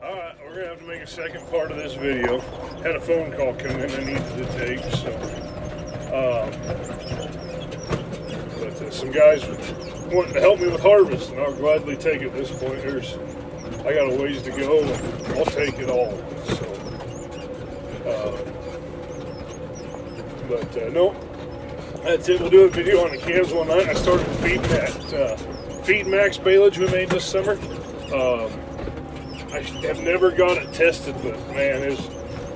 Alright, we're going to have to make a second part of this video. Had a phone call come in I needed to take, so... but some guys wanting to help me with harvest, and I'll gladly take it at this point. I got a ways to go, and I'll take it all. So, no, that's it. We'll do a video on the calves one night. I started feeding that Feed Max baleage we made this summer. I have never got it tested, but man, it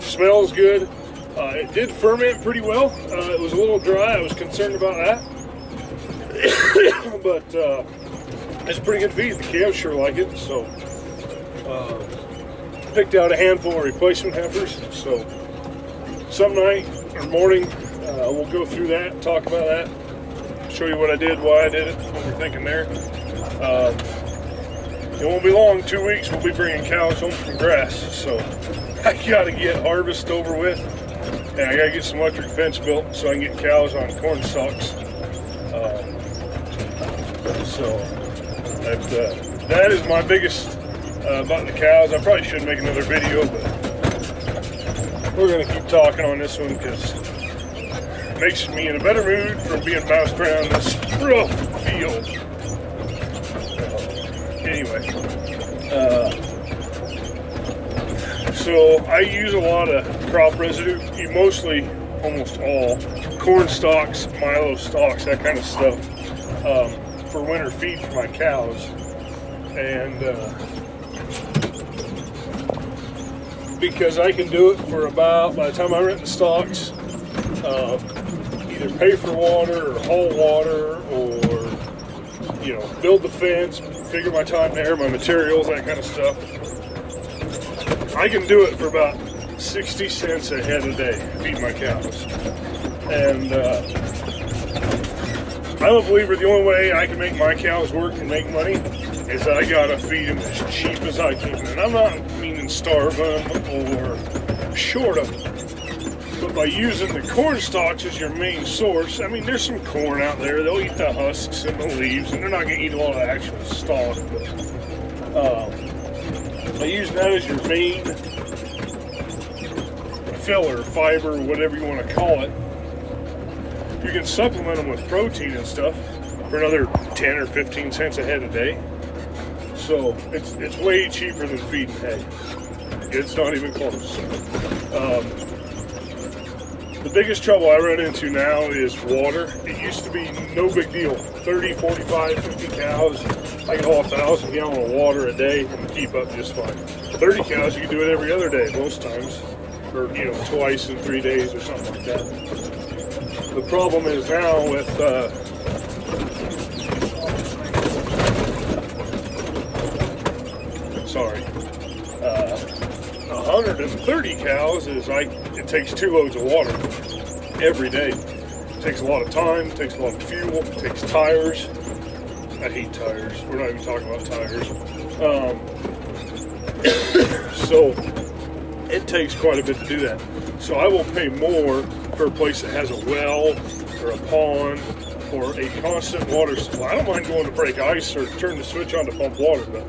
smells good. It did ferment pretty well. It was a little dry. I was concerned about that. But it's pretty good feed. The calves sure like it. So picked out a handful of replacement heifers. So some night or morning we'll go through that, talk about that, show you what I did, why I did it, what we're thinking there. It won't be long, 2 weeks, we'll be bringing cows home from grass. So I gotta get harvest over with, and I gotta get some electric fence built so I can get cows on corn stalks. So that is my biggest about the cows. I probably should make another video, but we're gonna keep talking on this one because it makes me in a better mood from being bounced around this rough field. Anyway, so I use a lot of crop residue, mostly, almost all, corn stalks, milo stalks, that kind of stuff, for winter feed for my cows. And because I can do it for about, by the time I rent the stalks, either pay for water or haul water or, build the fence, figure my time there, my materials, that kind of stuff. I can do it for about 60 cents a head a day, feed my cows. And I'm a believer the only way I can make my cows work and make money is I gotta feed them as cheap as I can. And I'm not meaning starve them or short them. But by using the corn stalks as your main source, I mean, there's some corn out there. They'll eat the husks and the leaves, and they're not going to eat a lot of the actual stalk. But by using that as your main filler, fiber, whatever you want to call it, you can supplement them with protein and stuff for another 10 or 15 cents a head a day. So it's way cheaper than feeding hay. It's not even close. The biggest trouble I run into now is water. It used to be no big deal. 30, 45, 50 cows, I can haul 1,000 gallons of water a day and keep up just fine. 30 cows, you can do it every other day most times. Or, twice in 3 days or something like that. The problem is now with 130 cows is it takes 2 loads of water every day. It takes a lot of time, it takes a lot of fuel, it takes tires. I hate tires. We're not even talking about tires. So it takes quite a bit to do that. So I will pay more for a place that has a well or a pond or a constant water supply. I don't mind going to break ice or turn the switch on to pump water, but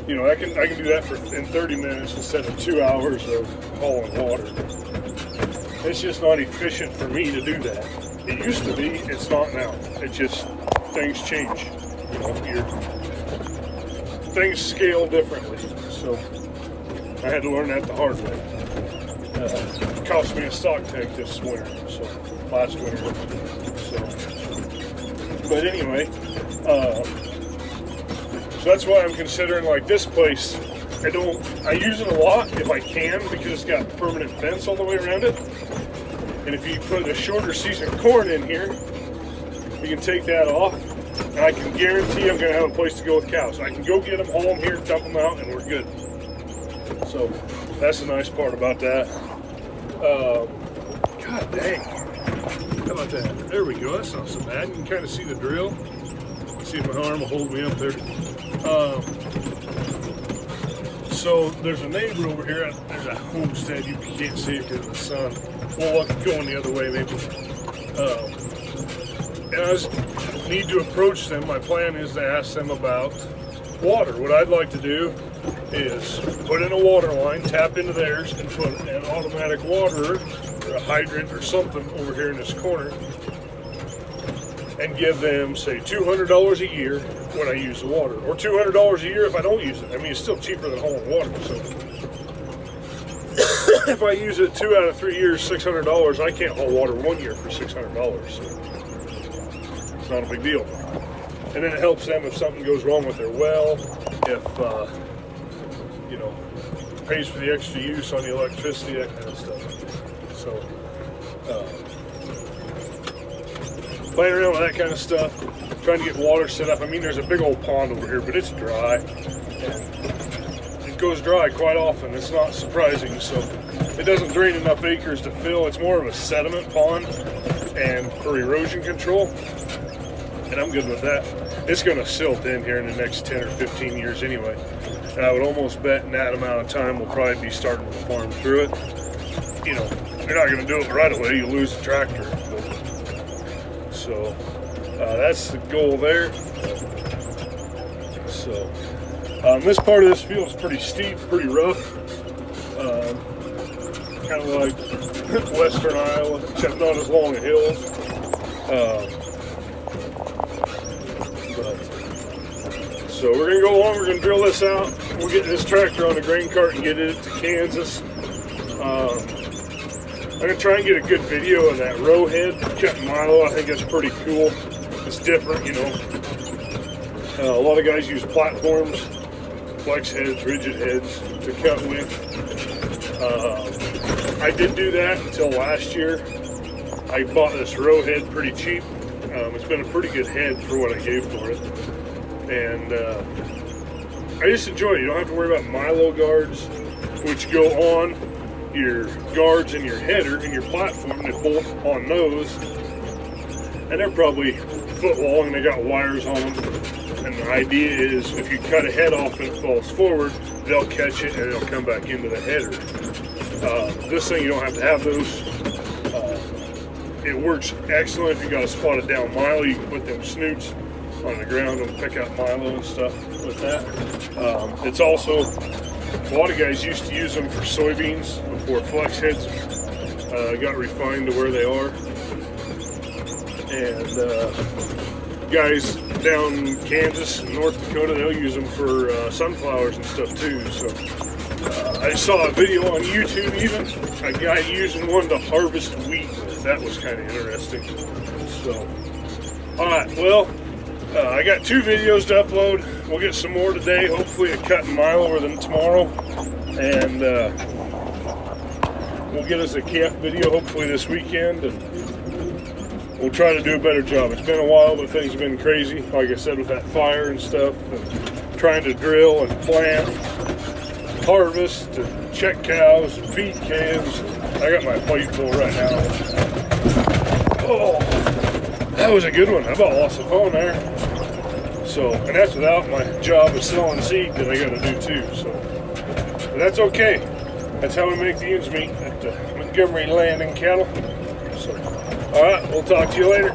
I can do that in 30 minutes instead of 2 hours of hauling water. It's just not efficient for me to do that. It used to be, it's not now. It's just, things change. Things scale differently. So I had to learn that the hard way. It cost me a stock tank this winter, last winter. But anyway, so that's why I'm considering like this place. I use it a lot if I can because it's got permanent fence all the way around it. And if you put a shorter season corn in here, you can take that off. And I can guarantee I'm going to have a place to go with cows. I can go get them, haul them here, dump them out, and we're good. So that's the nice part about that. God dang. How about that? There we go. That's not so bad. You can kind of see the drill. See if my arm will hold me up there. So there's a neighbor over here. There's a homestead. You can't see it because of the sun. Well, I'm going the other way maybe. And I need to approach them. My plan is to ask them about water. What I'd like to do is put in a water line, tap into theirs, and put an automatic waterer or a hydrant or something over here in this corner, and give them, say, $200 a year when I use the water, or $200 a year if I don't use it. I mean, it's still cheaper than hauling water. So if I use it 2 out of 3 years, $600, I can't haul water 1 year for $600. So it's not a big deal. And then it helps them if something goes wrong with their well, if you know, pays for the extra use on the electricity, that kind of stuff. So playing around with that kind of stuff, trying to get water set up. I mean, there's a big old pond over here, but it's dry. And it goes dry quite often. It's not surprising. So it doesn't drain enough acres to fill. It's more of a sediment pond and for erosion control. And I'm good with that. It's going to silt in here in the next 10 or 15 years anyway. And I would almost bet in that amount of time we'll probably be starting to farm through it. You know, you're not going to do it right away. You lose the tractor. So that's the goal there. So this part of this field is pretty steep, pretty rough. Kind of like western Iowa, except not as long a hills. So we're going to go along, we're going to drill this out. We'll get this tractor on the grain cart and get it to Kansas. I'm going to try and get a good video of that row head cutting Milo. I think that's pretty cool. It's different, you know. A lot of guys use platforms, flex heads, rigid heads to cut with. I did do that until last year. I bought this row head pretty cheap. It's been a pretty good head for what I gave for it. And I just enjoy it. You don't have to worry about Milo guards, which go on your guards and your header and your platform. They bolt on those, and they're probably a foot long, and they got wires on them. And the idea is if you cut a head off and it falls forward, they'll catch it and it'll come back into the header. This thing, you don't have to have those. It works excellent if you got a spotted down Milo. You can put them snoots on the ground and pick out Milo and stuff with that. It's also, a lot of guys used to use them for soybeans before flex heads got refined to where they are. And guys down in Kansas and North Dakota, they'll use them for sunflowers and stuff too. So I saw a video on YouTube even, a guy using one to harvest wheat. That was kind of interesting. So, alright, well, I got 2 videos to upload. We'll get some more today, hopefully a cut in Milo or then tomorrow. And we'll get us a calf video hopefully this weekend. And we'll try to do a better job. It's been a while, but things have been crazy. Like I said, with that fire and stuff, and trying to drill and plant, harvest, and check cows, and feed calves. I got my plate full right now. Oh, that was a good one. I about lost the phone there. So, and that's without my job of selling seed that I got to do too. So, but that's okay. That's how we make the ends meet at Montgomery Land and Cattle. So, all right, we'll talk to you later.